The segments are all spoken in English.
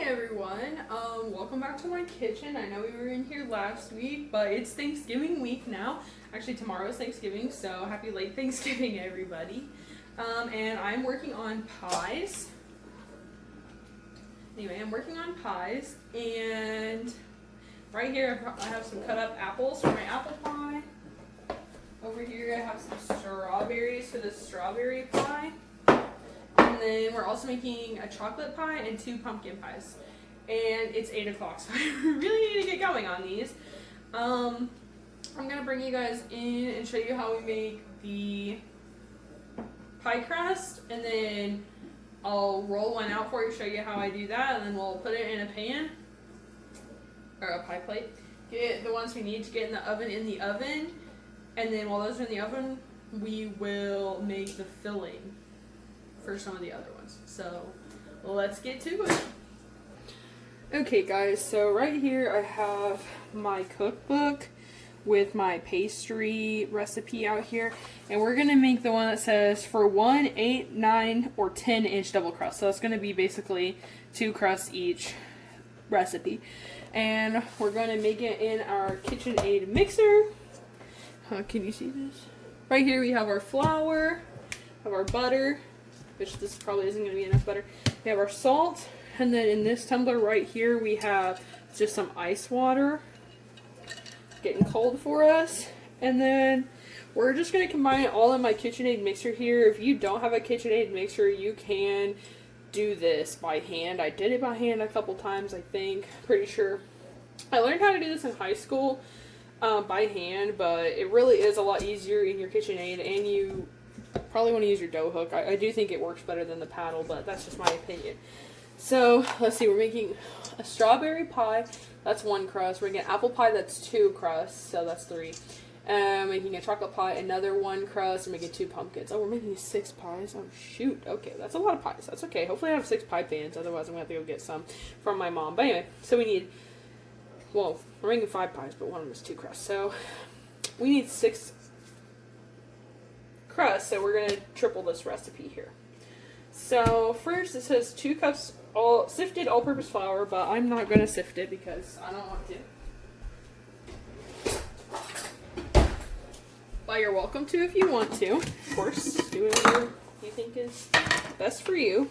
everyone. Welcome back to my kitchen. I know we were in here last week, but it's Thanksgiving week now. Actually, tomorrow is Thanksgiving, so happy late Thanksgiving, everybody. And I'm working on pies. Anyway, I'm working on pies, and right here I have some cut up apples for my apple pie. Over here I have some strawberries for the strawberry pie. And then we're also making a chocolate pie and 2 pumpkin pies. And it's 8 o'clock, so I really need to get going on these. I'm going to bring you guys in and show you how we make the pie crust. And then I'll roll one out for you, show you how I do that. And then we'll put it in a pan, or a pie plate. Get the ones we need to get in the oven. And then while those are in the oven, we will make the filling for some of the other ones. So let's get to it. Okay guys, so right here I have my cookbook with my pastry recipe out here, and we're gonna make the one that says for 1, 8, 9, or 10-inch double crust. So it's gonna be basically 2 crusts each recipe, and we're gonna make it in our KitchenAid mixer. Can you see this? Right here we have our flour, have our butter, which this probably isn't going to be enough butter. We have our salt, and then in this tumbler right here we have just some ice water getting cold for us. And then we're just going to combine it all in my KitchenAid mixer here. If you don't have a KitchenAid mixer, you can do this by hand. I did it by hand a couple times, I think. Pretty sure. I learned how to do this in high school by hand, but it really is a lot easier in your KitchenAid, and you probably want to use your dough hook. I do think it works better than the paddle, but that's just my opinion. So let's see, we're making a strawberry pie, that's 1 crust. We're making an apple pie, that's 2 crusts, so that's 3. Making a chocolate pie, another 1 crust. We're making 2 pumpkins. Oh, we're making 6 pies. Oh shoot. Okay, that's a lot of pies. That's okay. Hopefully I have 6 pie pans, otherwise I'm gonna have to go get some from my mom. But anyway, so we need, well, we're making 5 pies, but one of them is 2 crusts. So we need 6 crust, so we're going to triple this recipe here. So first it says 2 cups all sifted all-purpose flour, but I'm not going to sift it because I don't want to. But you're welcome to if you want to. Of course, do whatever you think is best for you.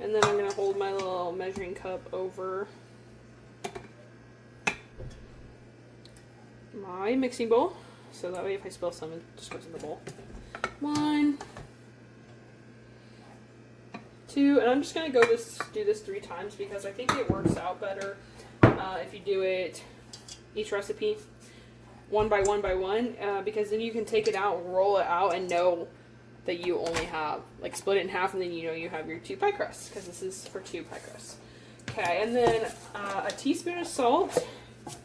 And then I'm going to hold my little measuring cup over my mixing bowl. So that way if I spill some, it just goes in the bowl. 1, 2, and I'm just going to do this 3 times because I think it works out better if you do it each recipe 1 by 1 by 1, because then you can take it out, roll it out, and know that you only have, like, split it in half, and then you know you have your 2 pie crusts, because this is for 2 pie crusts. Okay, and then a teaspoon of salt.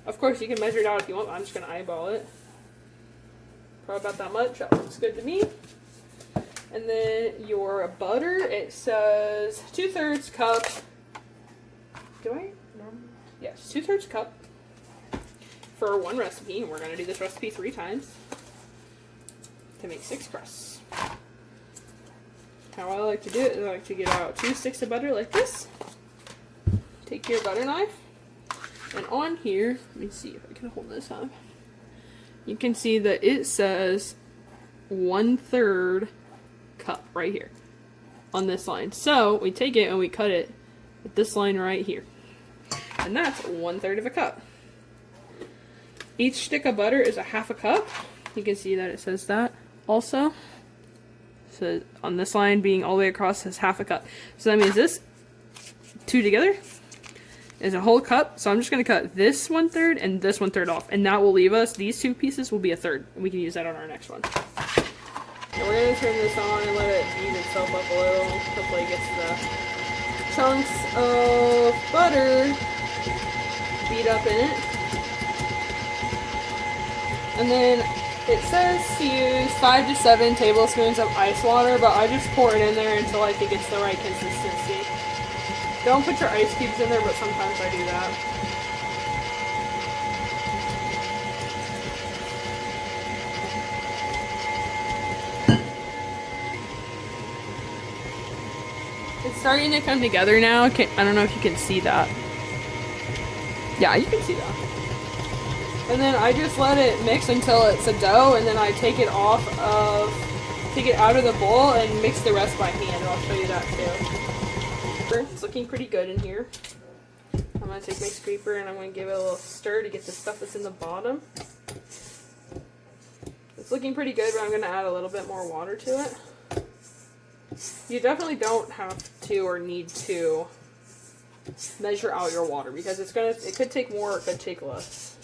Of course, you can measure it out if you want, but I'm just going to eyeball it. Probably about that much. That looks good to me. And then your butter, it says 2/3 cup. Do I? Yes, 2/3 cup for 1 recipe. And we're going to do this recipe 3 times to make 6 crusts. How I like to do it is I like to get out 2 sticks of butter like this. Take your butter knife. And on here, let me see if I can hold this up. You can see that it says 1/3 cup right here on this line. So we take it and we cut it at this line right here. And that's 1/3 of a cup. Each stick of butter is a 1/2 cup. You can see that it says that also. So on this line being all the way across is 1/2 cup. So that means this 2 together is a whole cup. So I'm just going to cut this 1/3 and this 1/3 off, and that will leave us, these 2 pieces will be a 1/3, and we can use that on our next one. So we're going to turn this on and let it beat itself up a little. Hopefully it gets the chunks of butter beat up in it. And then it says to use 5 to 7 tablespoons of ice water, but I just pour it in there until I think it's the right consistency. Don't put your ice cubes in there, but sometimes I do that. It's starting to come together now. I don't know if you can see that. Yeah, you can see that. And then I just let it mix until it's a dough, and then I take it out of the bowl and mix the rest by hand. I'll show you that too. It's looking pretty good in here. I'm gonna take my scraper and I'm gonna give it a little stir to get the stuff that's in the bottom. It's looking pretty good, but I'm gonna add a little bit more water to it. You definitely don't have to or need to measure out your water because it could take more or it could take less.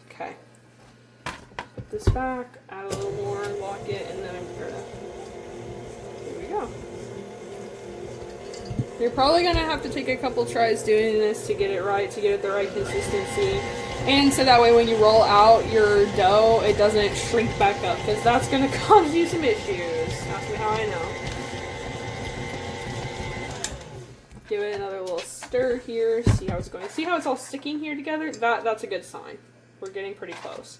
Okay. Put this back, add a little more, lock it, and then I'm gonna, here we go. You're probably gonna have to take a couple tries doing this to get it right, to get it the right consistency. And so that way when you roll out your dough, it doesn't shrink back up, because that's going to cause you some issues. Ask me how I know. Give it another little stir here. See how it's going. See how it's all sticking here together? That's a good sign. We're getting pretty close.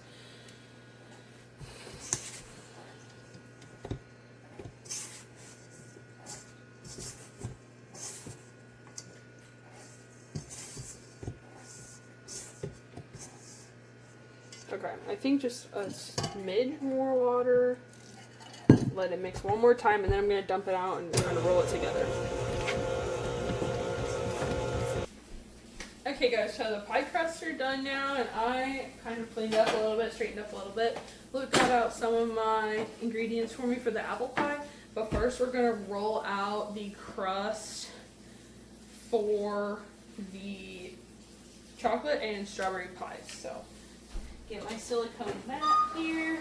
Okay, I think just a smidge more water. Let it mix one more time, and then I'm going to dump it out and I'm going to roll it together. Okay guys, so the pie crusts are done now, and I kind of cleaned up a little bit, straightened up a little bit. Luke got out some of my ingredients for me for the apple pie, but first we're going to roll out the crust for the chocolate and strawberry pies. So get my silicone mat here.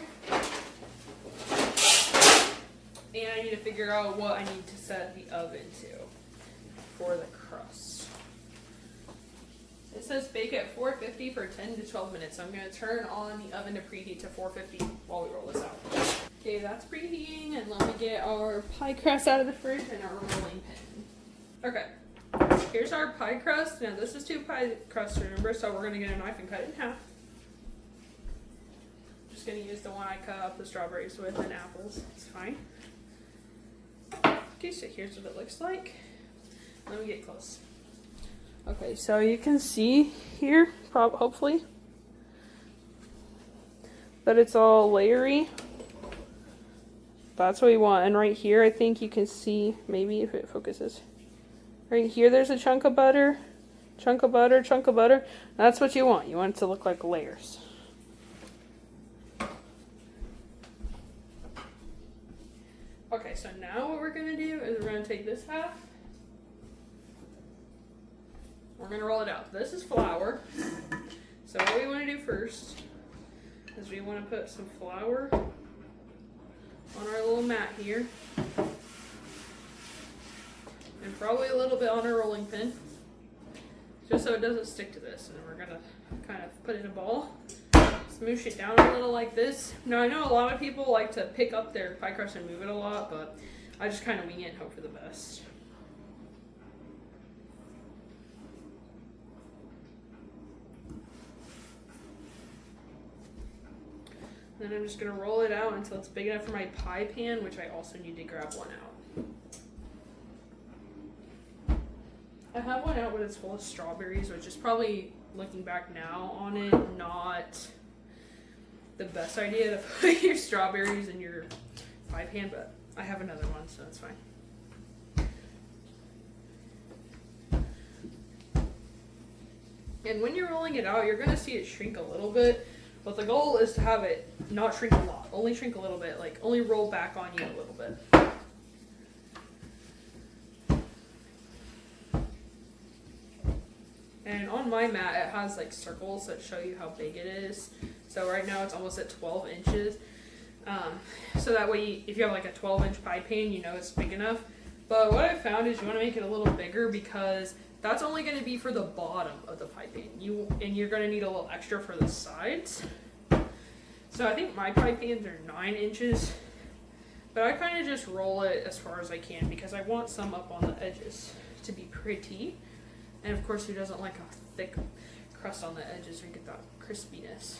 And I need to figure out what I need to set the oven to for the crust. It says bake at 450 for 10 to 12 minutes. So I'm going to turn on the oven to preheat to 450 while we roll this out. Okay, that's preheating, and let me get our pie crust out of the fridge and our rolling pin. Okay, here's our pie crust. Now this is 2 pie crusts, remember, so we're going to get a knife and cut it in half. Just going to use the one I cut up the strawberries with and apples. It's fine. Okay, so here's what it looks like. Let me get close. Okay, so you can see here, hopefully, that it's all layery. That's what we want. And right here, I think you can see, maybe if it focuses. Right here, there's a chunk of butter, chunk of butter, chunk of butter. That's what you want. You want it to look like layers. Okay, so now what we're going to do is we're going to take this half. We're going to roll it out. This is flour. So what we want to do first is we want to put some flour on our little mat here. And probably a little bit on our rolling pin. Just so it doesn't stick to this. And then we're going to kind of put it in a ball. Smoosh it down a little like this. Now I know a lot of people like to pick up their pie crust and move it a lot, but I just kind of wing it and hope for the best. Then I'm just going to roll it out until it's big enough for my pie pan, which I also need to grab one out. I have one out, but it's full of strawberries, which is probably, looking back now on it, not the best idea to put your strawberries in your pie pan, but I have another one, so it's fine. And when you're rolling it out, you're going to see it shrink a little bit, but the goal is to have it not shrink a lot, only shrink a little bit, like only roll back on you a little bit. And on my mat, it has like circles that show you how big it is. So right now it's almost at 12 inches. So that way, if you have like a 12-inch pie pan, you know it's big enough. But what I found is you want to make it a little bigger because that's only going to be for the bottom of the pie pan. You're going to need a little extra for the sides. So I think my pie pans are 9 inches. But I kind of just roll it as far as I can because I want some up on the edges to be pretty. And of course, who doesn't like a thick crust on the edges or you get that crispiness?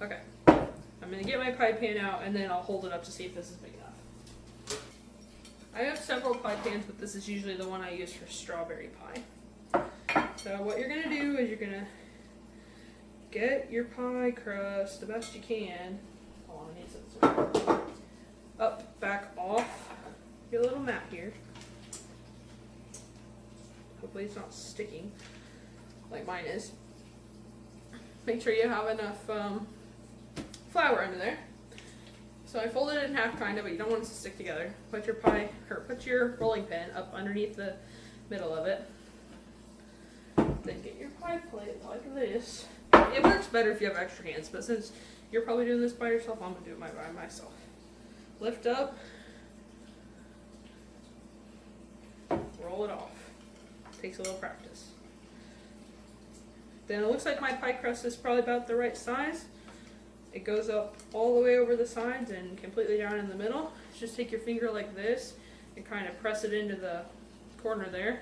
Okay, I'm gonna get my pie pan out and then I'll hold it up to see if this is big enough. I have several pie pans, but this is usually the one I use for strawberry pie. So what you're gonna do is you're gonna get your pie crust the best you can. Hold on, I need some up, back, off your little mat here. Hopefully it's not sticking like mine is. Make sure you have enough flour under there. So I folded it in half kind of, but you don't want it to stick together. Put your rolling pin up underneath the middle of it. Then get your pie plate like this. It works better if you have extra hands, but since you're probably doing this by yourself, I'm gonna do it by myself. Lift up, roll it off. Takes a little practice. Then it looks like my pie crust is probably about the right size. It goes up all the way over the sides and completely down in the middle. Just take your finger like this and kind of press it into the corner there.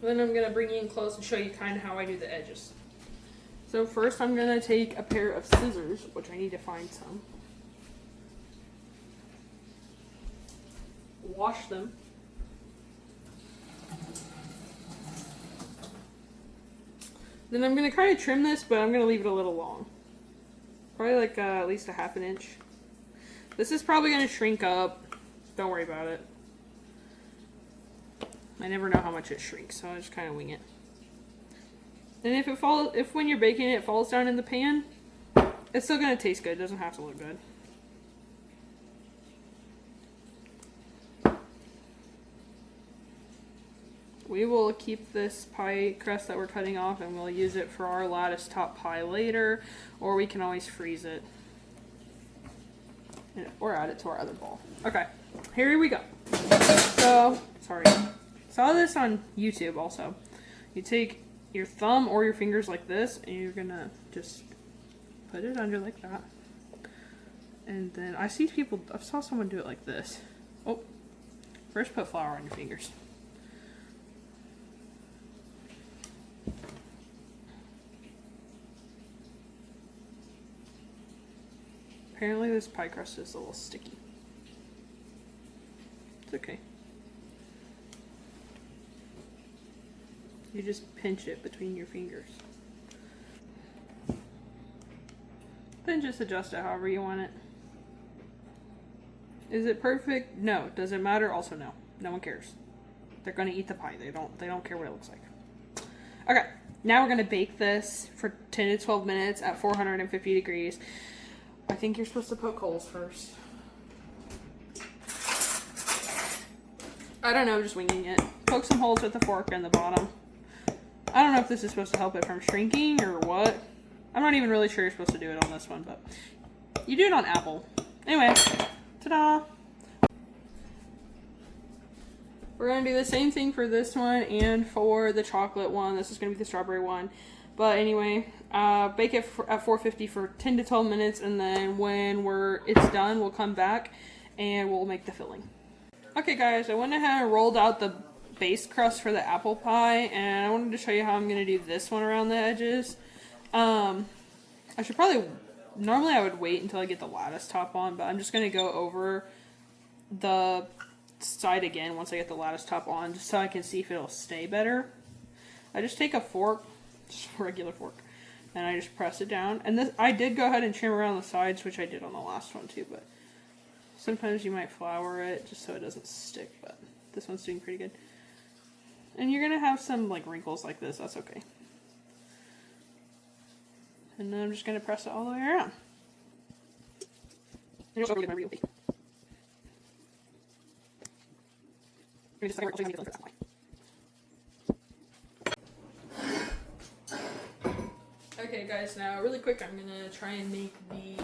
Then I'm going to bring you in close and show you kind of how I do the edges. So first I'm going to take a pair of scissors, which I need to find some. Wash them. Then I'm going to kind of trim this, but I'm going to leave it a little long. Probably like at least a ½ inch. This is probably going to shrink up. Don't worry about it. I never know how much it shrinks, so I just kind of wing it. And if when you're baking it falls down in the pan, it's still going to taste good. It doesn't have to look good. We will keep this pie crust that we're cutting off and we'll use it for our lattice top pie later, or we can always freeze it or add it to our other bowl. Okay, here we go. So, sorry. Saw this on YouTube also. You take your thumb or your fingers like this and you're gonna just put it under like that. And then I saw someone do it like this. Oh, first put flour on your fingers. Apparently this pie crust is a little sticky. It's okay. You just pinch it between your fingers. Then just adjust it however you want it. Is it perfect? No. Does it matter? Also no. No one cares. They're gonna eat the pie. They don't care what it looks like. Okay, now we're gonna bake this for 10 to 12 minutes at 450 degrees. I think you're supposed to poke holes first. I don't know, just winging it. Poke some holes with the fork in the bottom. I don't know if this is supposed to help it from shrinking or what. I'm not even really sure you're supposed to do it on this one, but you do it on apple. Anyway, ta-da! We're going to do the same thing for this one and for the chocolate one. This is going to be the strawberry one. But anyway, bake it at 450 for 10 to 12 minutes, and then when it's done, we'll come back and we'll make the filling. Okay guys, I went ahead and rolled out the base crust for the apple pie, and I wanted to show you how I'm going to do this one around the edges. Normally I would wait until I get the lattice top on, but I'm just going to go over the side again once I get the lattice top on, just so I can see if it'll stay better. I just take a fork, just a regular fork, and I just press it down. And this, I did go ahead and trim around the sides, which I did on the last one too, but sometimes you might flour it just so it doesn't stick, but this one's doing pretty good. And you're gonna have some like wrinkles like this, that's okay. And then I'm just gonna press it all the way around. Okay guys, now really quick I'm gonna try and make the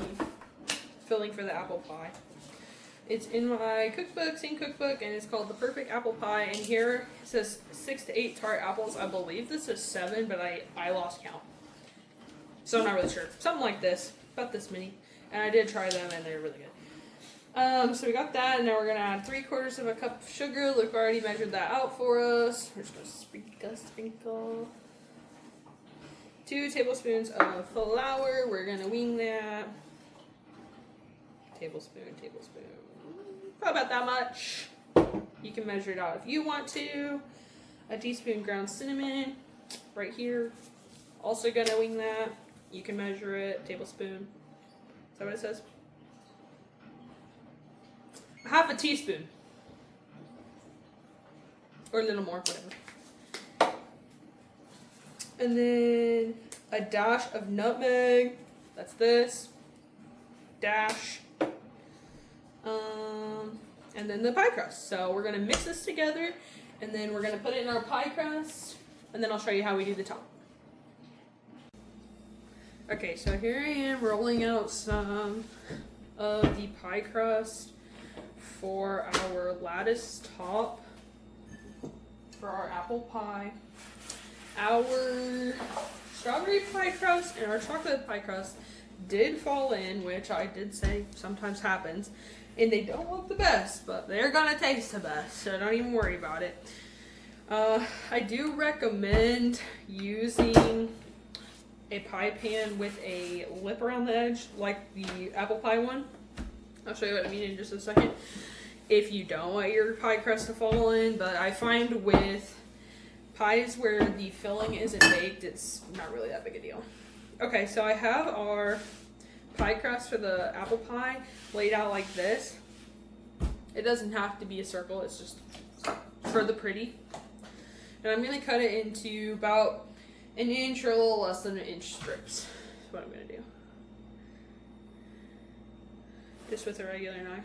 filling for the apple pie. It's in my cookbook, same cookbook, and it's called The Perfect Apple Pie, and here it says 6 to 8 tart apples. I believe this is 7, but I lost count. So I'm not really sure. Something like this, about this many. And I did try them and they're really good. So we got that, and now we're gonna add 3/4 of a cup of sugar. Luke already measured that out for us. We're just gonna sprinkle. 2 tablespoons of flour. We're gonna wing that. Tablespoon. Probably about that much. You can measure it out if you want to. A teaspoon ground cinnamon right here. Also gonna wing that. You can measure it. Tablespoon. Is that what it says? Half a teaspoon. Or a little more, whatever. And then a dash of nutmeg. That's this. Dash. And then the pie crust. So we're gonna mix this together, and then we're gonna put it in our pie crust, and then I'll show you how we do the top. Okay, so here I am rolling out some of the pie crust for our lattice top for our apple pie. Our strawberry pie crust and our chocolate pie crust did fall in, which I did say sometimes happens, and they don't look the best, but they're gonna taste the best, so don't even worry about it. I do recommend using a pie pan with a lip around the edge, like the apple pie one. I'll show you what I mean in just a second. If you don't want your pie crust to fall in, but I find with pies where the filling isn't baked, it's not really that big a deal. Okay, so I have our pie crust for the apple pie laid out like this. It doesn't have to be a circle, it's just for the pretty. And I'm gonna cut it into about 1 inch or a little less than 1 inch strips. That's what I'm gonna do. Just with a regular knife.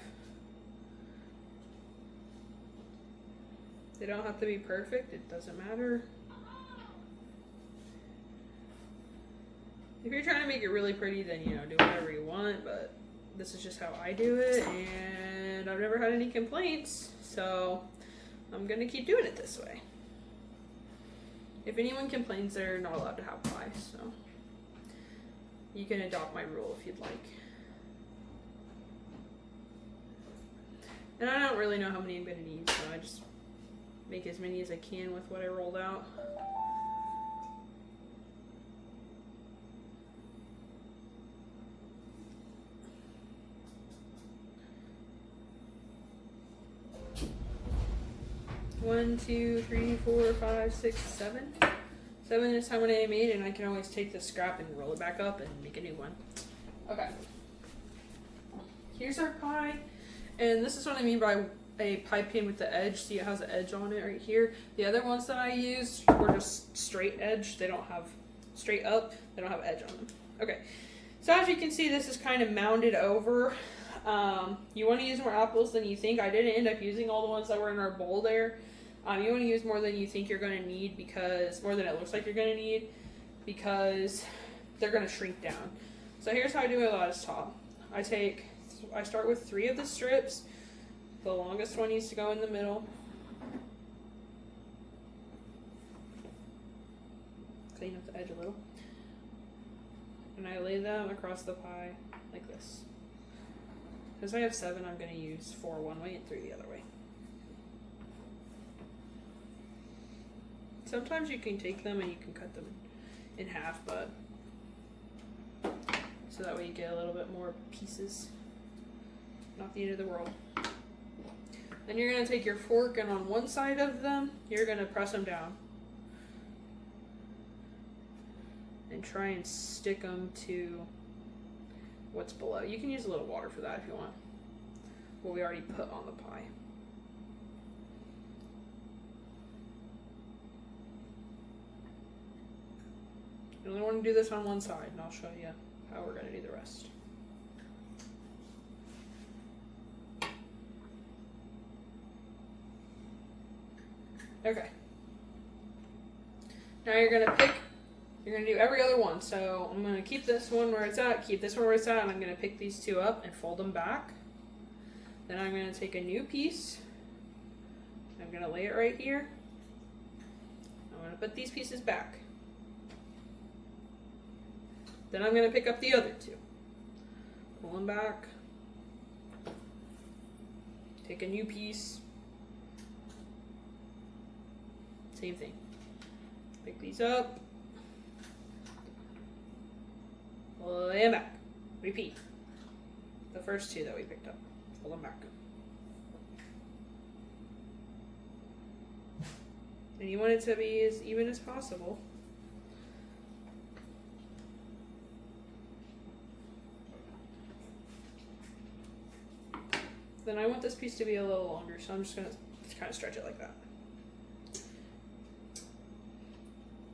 They don't have to be perfect, it doesn't matter. If you're trying to make it really pretty, then, you know, do whatever you want, but this is just how I do it, and I've never had any complaints, so I'm gonna keep doing it this way. If anyone complains, they're not allowed to have pie, so you can adopt my rule if you'd like. And I don't really know how many I'm gonna need, so I just make as many as I can with what I rolled out. One, two, three, 4, 5, 6, 7. 7 is how many I made, and I can always take the scrap and roll it back up and make a new one. Okay. Here's our pie, and this is what I mean by a pie pan with the edge. See, it has an edge on it right here. The other ones that I used were just straight edge. They don't have straight up. They don't have edge on them. Okay. So as you can see, this is kind of mounded over. You want to use more apples than you think. I didn't end up using all the ones that were in our bowl there. You want to use more than you think you're going to need, because more than it looks like you're going to need, because they're going to shrink down. So here's how I do my lattice top. I start with 3 of the strips. The longest one needs to go in the middle. Clean up the edge a little. And I lay them across the pie like this. Because I have 7, I'm going to use 4 one way and 3 the other way. Sometimes you can take them and you can cut them in half, but so that way you get a little bit more pieces. Not the end of the world. Then you're going to take your fork, and on one side of them, you're going to press them down. And try and stick them to what's below. You can use a little water for that if you want. What we already put on the pie. You only want to do this on one side, and I'll show you how we're going to do the rest. Okay. Now you're going to do every other one. So I'm going to keep this one where it's at, keep this one where it's at, and I'm going to pick these 2 up and fold them back. Then I'm going to take a new piece. I'm going to lay it right here. I'm going to put these pieces back. Then I'm going to pick up the other 2. Pull them back. Take a new piece. Same thing. Pick these up. lay them back. Repeat. The first two that we picked up. Pull them back. And you want it to be as even as possible. Then I want this piece to be a little longer, so I'm just going to kind of stretch it like that.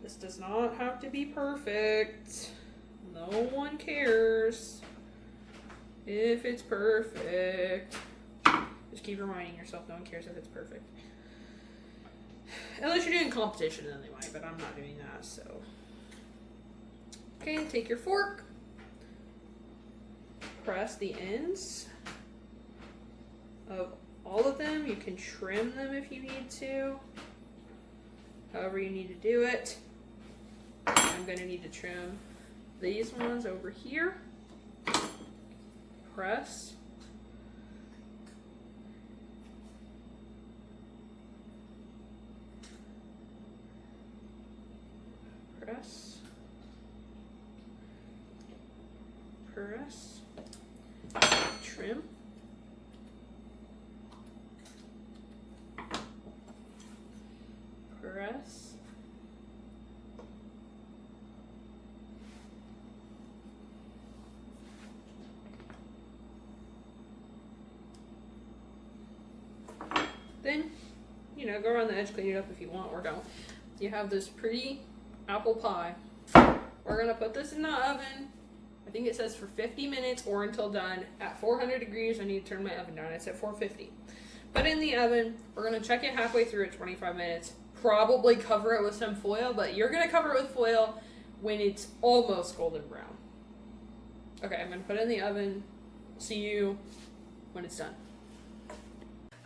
This does not have to be perfect. No one cares if it's perfect. Just keep reminding yourself no one cares if it's perfect. Unless you're doing competition, then they might, but I'm not doing that, so. Okay, take your fork. Press the ends of all of them. You can trim them if you need to. However you need to do it. I'm going to need to trim these ones over here. Press. Press. Press. Trim. Press. Then, you know, go around the edge, clean it up if you want, or don't. You have this pretty apple pie. We're gonna put this in the oven. I think it says for 50 minutes or until done. At 400 degrees, I need to turn my oven down. It's at 450. Put it in the oven. We're gonna check it halfway through at 25 minutes. Probably cover it with some foil, but you're gonna cover it with foil when it's almost golden brown. Okay, I'm gonna put it in the oven. See you when it's done.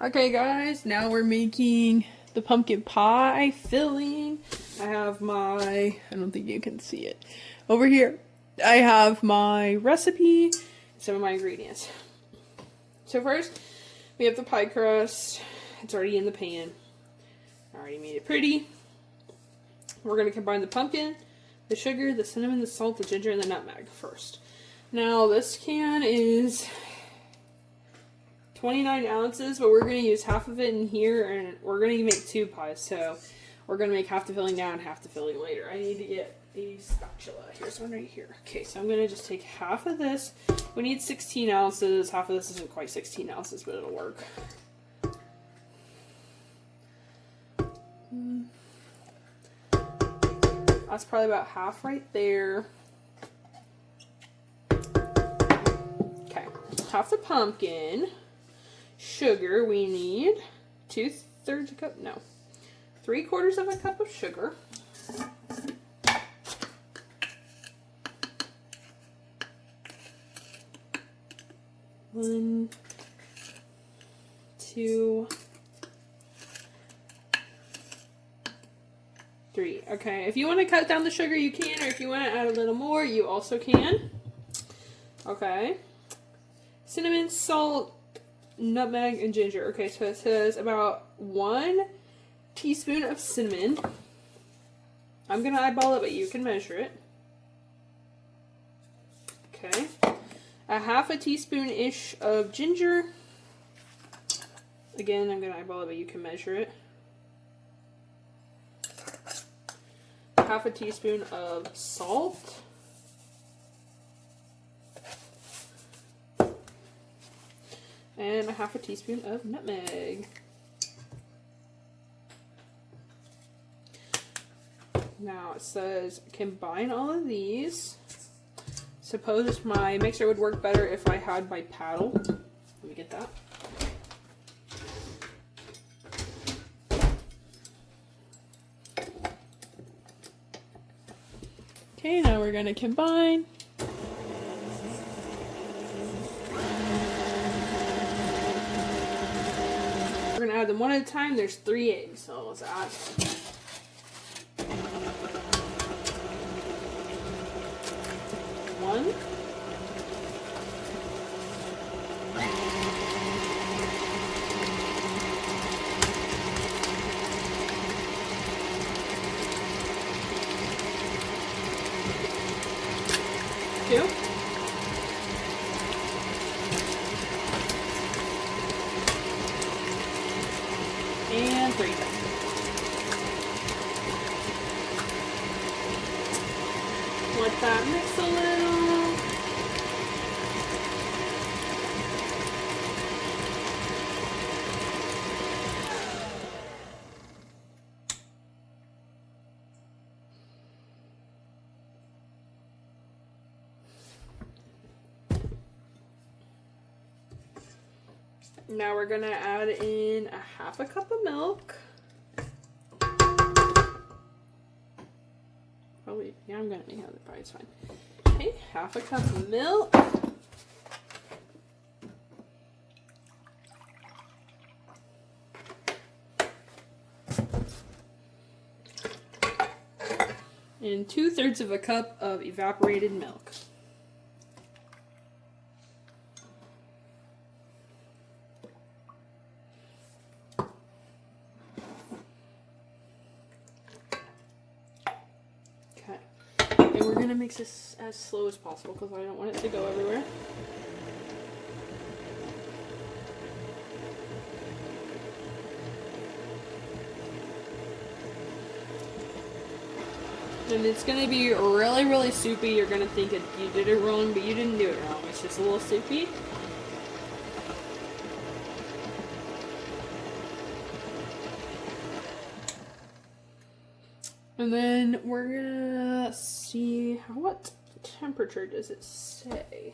Okay guys, now we're making the pumpkin pie filling. I have I don't think you can see it. Over here, I have my recipe, some of my ingredients. So first, we have the pie crust. It's already in the pan. I already made it pretty. We're going to combine the pumpkin, the sugar, the cinnamon, the salt, the ginger, and the nutmeg first. Now this can is 29 ounces, but we're going to use half of it in here, and we're going to make 2 pies, so we're going to make half the filling now and half the filling later. I need to get a spatula. Here's one right here. Okay, so I'm going to just take half of this. We need 16 ounces. Half of this isn't quite 16 ounces, but it'll work. That's probably about half right there. Okay, half the pumpkin. Sugar, we need 2/3 a cup, no, 3/4 of a cup of sugar. One, two, three. Okay, if you want to cut down the sugar, you can, or if you want to add a little more, you also can. Okay. Cinnamon, salt, nutmeg, and ginger. Okay, so it says about 1 teaspoon of cinnamon. I'm going to eyeball it, but you can measure it. Okay. A half a teaspoon-ish of ginger. Again, I'm going to eyeball it, but you can measure it. Half a teaspoon of salt. And a half a teaspoon of nutmeg. Now it says combine all of these. Suppose my mixer would work better if I had my paddle. Let me get that. Okay, now we're going to combine. We're going to add them one at a time. There's 3 eggs, so let's add. One. 2. And 3. Let that mix a little. Now we're gonna add in a half a cup of milk. Probably, yeah, I'm gonna have it, probably it's fine. Okay, half a cup of milk. And 2/3 of a cup of evaporated milk. And we're going to mix this as slow as possible because I don't want it to go everywhere. And it's going to be really, really soupy. You're going to think you did it wrong, but you didn't do it wrong. It's just a little soupy. And then we're gonna see what temperature does it say?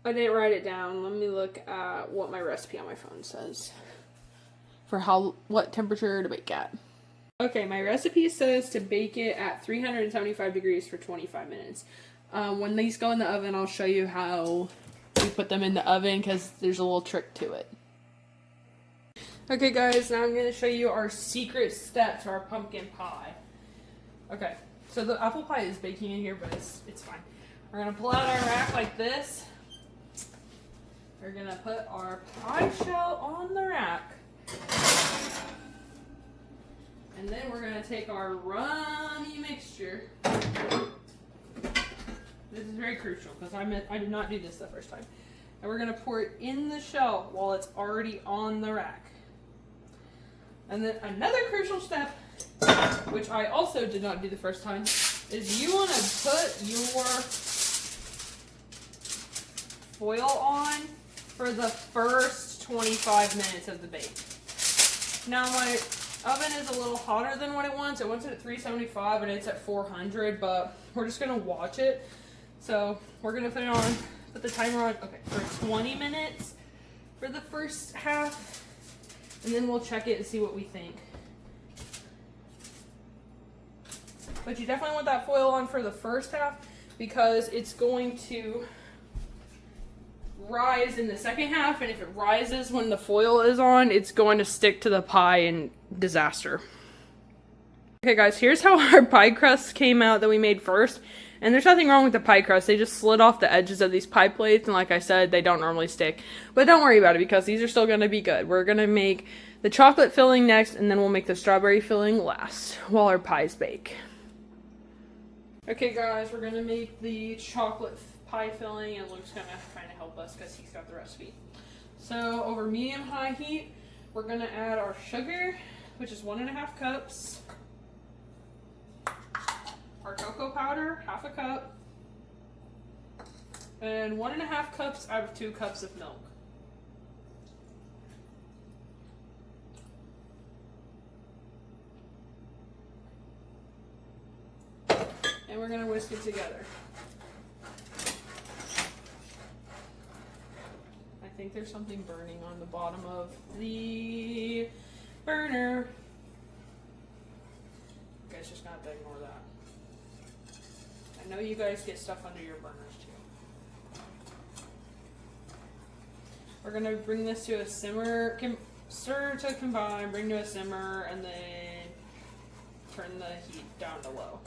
I didn't write it down. Let me look at what my recipe on my phone says for what temperature to bake at. Okay, my recipe says to bake it at 375 degrees for 25 minutes. When these go in the oven, I'll show you how we put them in the oven because there's a little trick to it. Okay guys, now I'm going to show you our secret step to our pumpkin pie. Okay, so the apple pie is baking in here, but it's fine. We're going to pull out our rack like this. We're going to put our pie shell on the rack. And then we're going to take our runny mixture. This is very crucial because I did not do this the first time. And we're going to pour it in the shell while it's already on the rack. And then another crucial step, which I also did not do the first time, is you want to put your foil on for the first 25 minutes of the bake. Now my oven is a little hotter than what it wants. It wants it at 375 and it's at 400, but we're just going to watch it. So we're going to put the timer on, okay, for 20 minutes for the first half, and then we'll check it and see what we think. But you definitely want that foil on for the first half because it's going to rise in the second half, and if it rises when the foil is on, it's going to stick to the pie and disaster. Okay guys, here's how our pie crust came out that we made first. And there's nothing wrong with the pie crust. They just slid off the edges of these pie plates, and like I said, they don't normally stick. But don't worry about it because these are still going to be good. We're going to make the chocolate filling next, and then we'll make the strawberry filling last while our pies bake. Okay guys, we're going to make the chocolate pie filling, and Luke's going to try to help us because he's got the recipe. So over medium-high heat, we're going to add our sugar, which is 1.5 cups. Our cocoa powder, 1/2 cup, and 1.5 cups out of 2 cups of milk. And we're going to whisk it together. I think there's something burning on the bottom of the burner. You guys just got to ignore that. I know you guys get stuff under your burners too. We're going to bring this to a simmer, stir to combine, bring to a simmer, and then turn the heat down to low.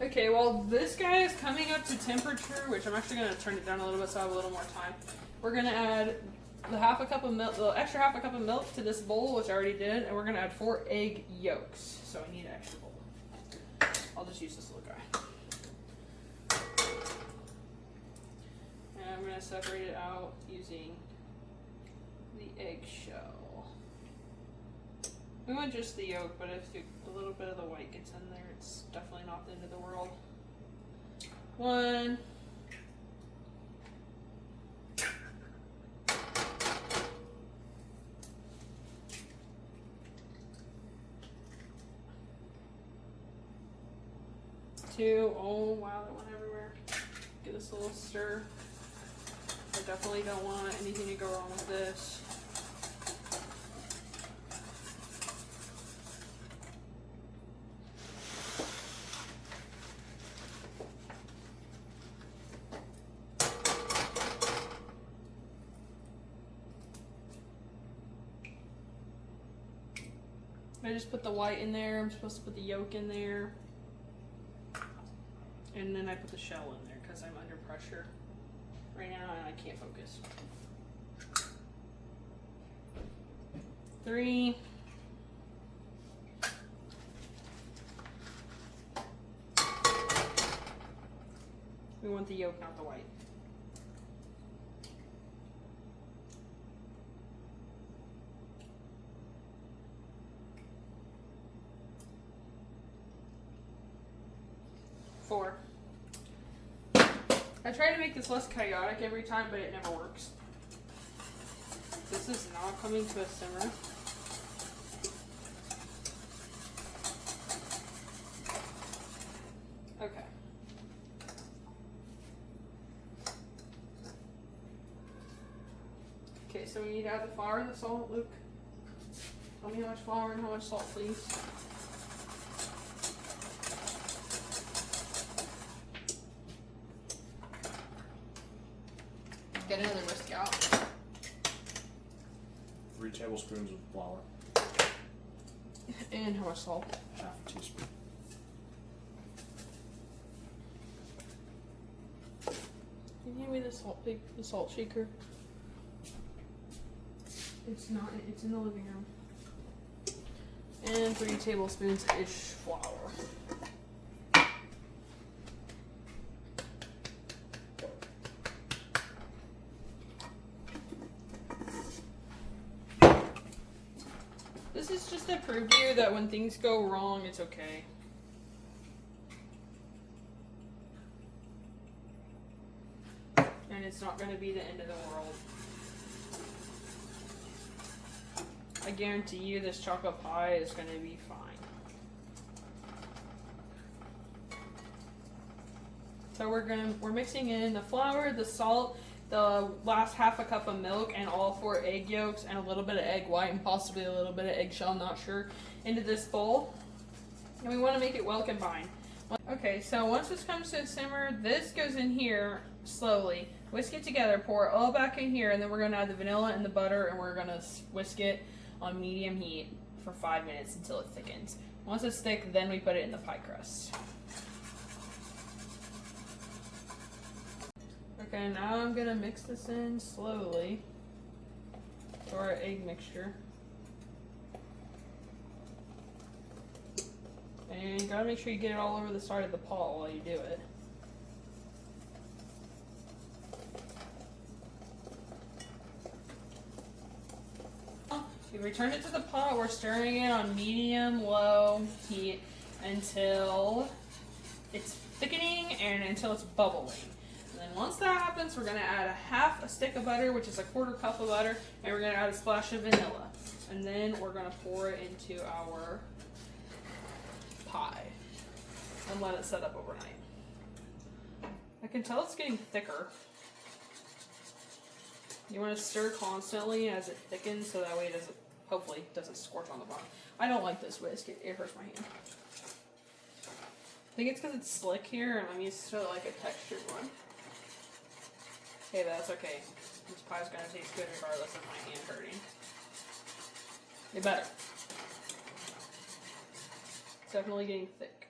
Okay, while this guy is coming up to temperature, which I'm actually going to turn it down a little bit so I have a little more time, we're going to add the half a cup of milk, the extra half a cup of milk to this bowl, which I already did, and we're gonna add 4 egg yolks. So I need an extra bowl. I'll just use this little guy. And I'm gonna separate it out using the eggshell. We want just the yolk, but if a little bit of the white gets in there, it's definitely not the end of the world. 1. 2. Oh wow, that went everywhere. Give this a little stir. I definitely don't want anything to go wrong with this. I just put the white in there. I'm supposed to put the yolk in there. And then I put the shell in there because I'm under pressure right now and I can't focus. 3. We want the yolk, not the white. 4. I try to make this less chaotic every time, but it never works. This is not coming to a simmer. Okay. Okay, so we need to add the flour and the salt. Luke, tell me how much flour and how much salt, please. Get another whisk out. 3 tablespoons of flour. And how much salt? Half a teaspoon. Can you hand me the salt shaker? It's not. It's in the living room. And 3 tablespoons-ish flour. This is just to prove to you that when things go wrong, it's okay. And it's not going to be the end of the world. I guarantee you this chocolate pie is going to be fine. So we're mixing in the flour, the salt, the last half a cup of milk, and all 4 egg yolks, and a little bit of egg white, and possibly a little bit of eggshell, I'm not sure, into this bowl. And we want to make it well combined. Okay, so once this comes to a simmer, this goes in here slowly. Whisk it together, pour it all back in here, and then we're going to add the vanilla and the butter, and we're going to whisk it on medium heat for 5 minutes until it thickens. Once it's thick, then we put it in the pie crust. Okay, now I'm gonna mix this in slowly to our egg mixture. And you gotta make sure you get it all over the side of the pot while you do it. We return it to the pot. We're stirring it on medium-low heat until it's thickening and until it's bubbling. And then once that happens, we're going to add half a stick of butter, which is a 1/4 cup of butter, and we're going to add a splash of vanilla. And then we're going to pour it into our pie and let it set up overnight. I can tell it's getting thicker. You want to stir constantly as it thickens so that way it doesn't, hopefully, doesn't scorch on the bottom. I don't like this whisk. It hurts my hand. I think it's because it's slick here and I'm used to like a textured one. Hey, but that's okay. This pie's going to taste good regardless of my hand hurting. It better. It's definitely getting thick.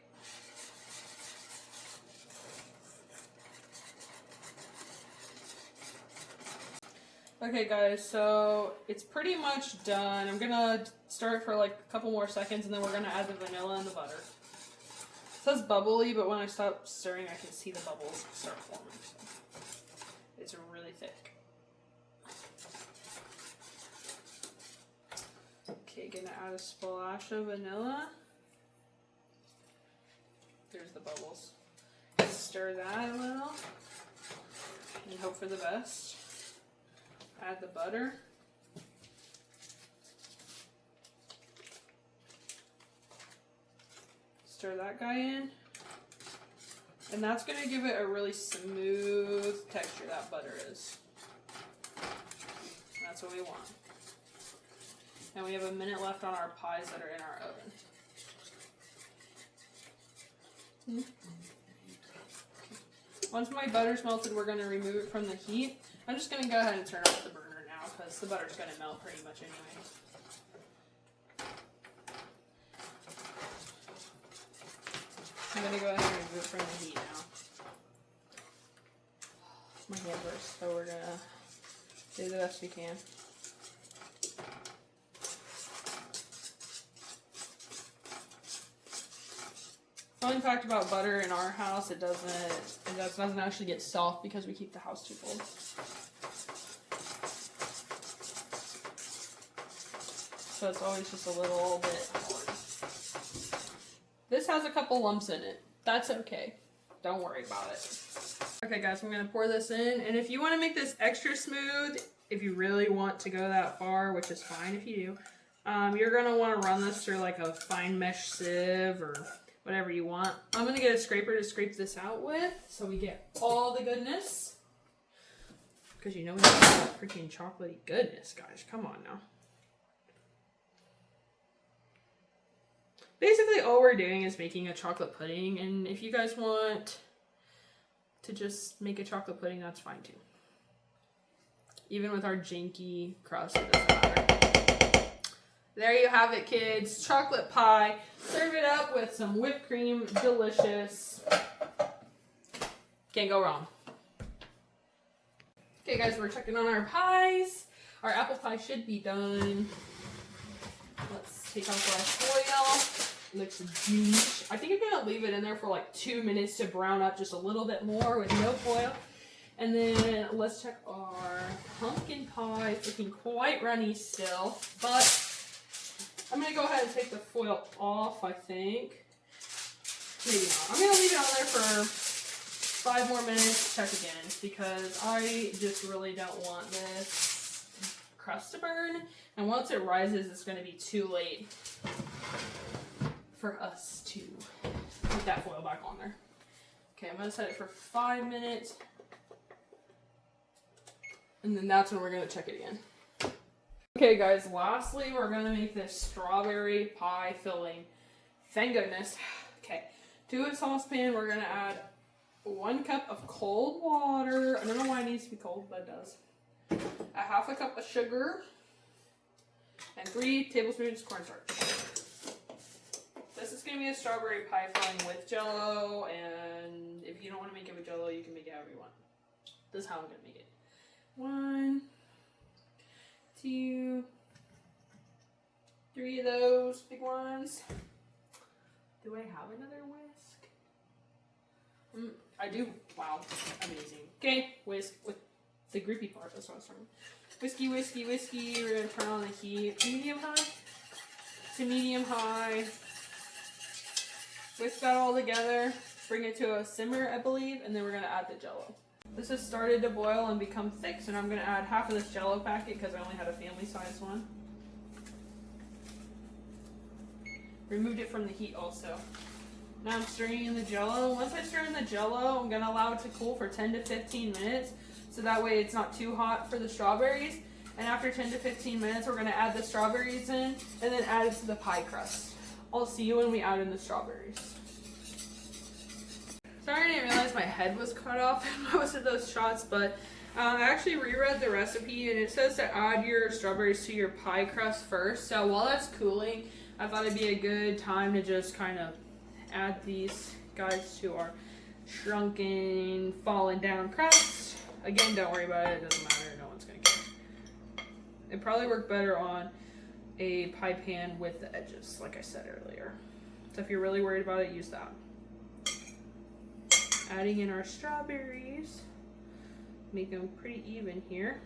Okay guys, so it's pretty much done. I'm gonna stir it for like a couple more seconds and then we're gonna add the vanilla and the butter. It says bubbly, but when I stop stirring I can see the bubbles start forming. So it's really thick. Okay, gonna add a splash of vanilla. There's the bubbles. Stir that a little and hope for the best. Add the butter. Stir that guy in. And that's going to give it a really smooth texture, that butter is. That's what we want. And we have a minute left on our pies that are in our oven. Once my butter's melted, we're going to remove it from the heat. I'm just going to go ahead and turn off the burner now because the butter's going to melt pretty much anyway. I'm going to go ahead and remove it from the heat now. My hand hurts, so we're going to do the best we can. Fun fact about butter in our house, it doesn't actually get soft because we keep the house too cold. So it's always just a little bit hard. This has a couple lumps in it. That's okay. Don't worry about it. Okay guys, I'm going to pour this in. And if you want to make this extra smooth, if you really want to go that far, which is fine if you do, you're going to want to run this through like a fine mesh sieve or whatever you want. I'm going to get a scraper to scrape this out with so we get all the goodness. Because you know we have that freaking chocolatey goodness, guys. Come on now. Basically, all we're doing is making a chocolate pudding, and if you guys want to just make a chocolate pudding, that's fine too. Even with our janky crust, it doesn't matter. There you have it, kids. Chocolate pie. Serve it up with some whipped cream. Delicious. Can't go wrong. Okay, guys, we're checking on our pies. Our apple pie should be done. Let's take off our foil. Looks huge. I think I'm gonna leave it in there for like 2 minutes to brown up just a little bit more with no foil. And then let's check our pumpkin pie. It's looking quite runny still, but I'm gonna go ahead and take the foil off, I think. Maybe not. I'm gonna leave it on there for 5 more minutes, check again, because I just really don't want this crust to burn. And once it rises, it's gonna be too late for us to put that foil back on there. Okay, I'm gonna set it for 5 minutes. And then that's when we're gonna check it again. Okay guys, lastly, we're gonna make this strawberry pie filling. Thank goodness. Okay, to a saucepan, we're gonna add 1 cup of cold water. I don't know why it needs to be cold, but it does. A 1/2 cup of sugar. And 3 tablespoons cornstarch. This is going to be a strawberry pie filling with Jell-O, and if you don't want to make it with Jell-O, you can make it however you want. This is how I'm going to make it. 1, 2, 3 of those big ones. Do I have another whisk? I do. Wow, amazing. Okay, whisk with the grippy part. That's what I was talking about. Whiskey, whiskey, whiskey. We're going to turn on the heat. Medium high to medium high. Whisk that all together. Bring it to a simmer, I believe, and then we're going to add the Jell-O. This has started to boil and become thick, so now I'm going to add half of this Jell-O packet because I only had a family-sized one. Removed it from the heat also. Now I'm stirring in the Jell-O. Once I stir in the Jell-O, I'm going to allow it to cool for 10 to 15 minutes. So that way it's not too hot for the strawberries. And after 10 to 15 minutes, we're going to add the strawberries in and then add it to the pie crust. I'll see you when we add in the strawberries. Sorry I didn't realize my head was cut off in most of those shots, but I actually reread the recipe and it says to add your strawberries to your pie crust first. So while that's cooling, I thought it'd be a good time to just kind of add these guys to our shrunken, fallen down crust. Again, don't worry about it. It doesn't matter. No one's going to care. It probably worked better on a pie pan with the edges, like I said earlier. So if you're really worried about it, use that. Adding in our strawberries. Make them pretty even here.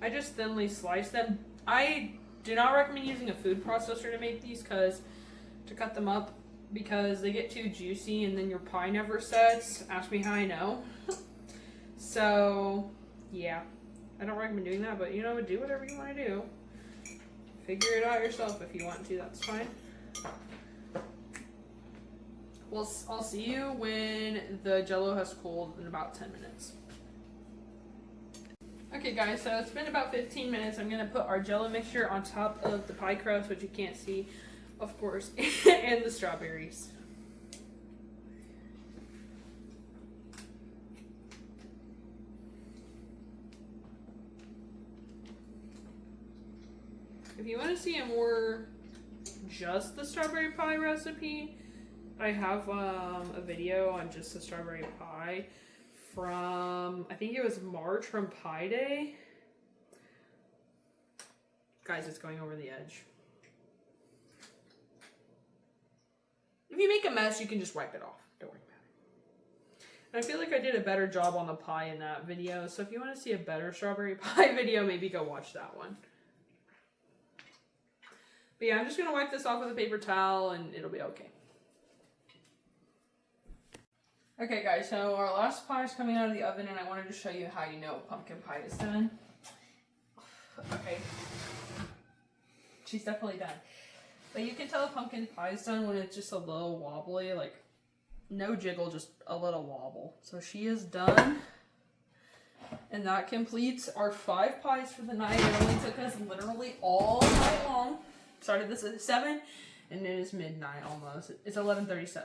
I just thinly slice them. I do not recommend using a food processor to make these to cut them up because they get too juicy and then your pie never sets. Ask me how I know. So, yeah. I don't recommend doing that, but you know, do whatever you want to do. Figure it out yourself if you want to, that's fine. Well, I'll see you when the Jell-O has cooled in about 10 minutes. Okay guys, so it's been about 15 minutes. I'm going to put our Jell-O mixture on top of the pie crust, which you can't see, of course, and the strawberries. If you want to see a more just the strawberry pie recipe, I have a video on just the strawberry pie from, I think it was March, from Pie Day. Guys, it's going over the edge. If you make a mess, you can just wipe it off. Don't worry about it. And I feel like I did a better job on the pie in that video, so if you want to see a better strawberry pie video, maybe go watch that one. But yeah, I'm just going to wipe this off with a paper towel and it'll be okay. Okay guys, so our last pie is coming out of the oven and I wanted to show you how you know pumpkin pie is done. Okay. She's definitely done. But you can tell pumpkin pie is done when it's just a little wobbly, like no jiggle, just a little wobble. So she is done. And that completes our 5 pies for the night. It only took us literally all night long. Started this at 7 and it is midnight almost. It's 11:37.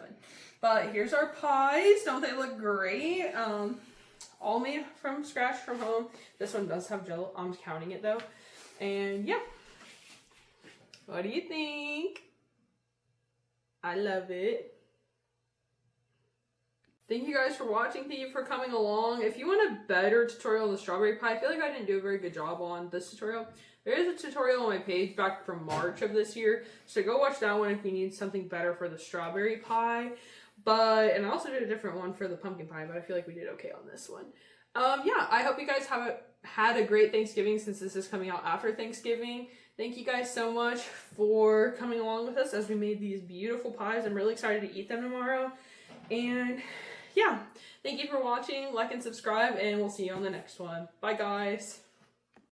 But here's our pies. Don't they look great? All made from scratch from home. This one does have Jell-O. I'm counting it though. And yeah. What do you think? I love it. Thank you guys for watching. Thank you for coming along. If you want a better tutorial on the strawberry pie, I feel like I didn't do a very good job on this tutorial. There is a tutorial on my page back from March of this year, so go watch that one if you need something better for the strawberry pie. And I also did a different one for the pumpkin pie, but I feel like we did okay on this one. Yeah, I hope you guys have had a great Thanksgiving since this is coming out after Thanksgiving. Thank you guys so much for coming along with us as we made these beautiful pies. I'm really excited to eat them tomorrow. And yeah, thank you for watching. Like and subscribe, and we'll see you on the next one. Bye, guys.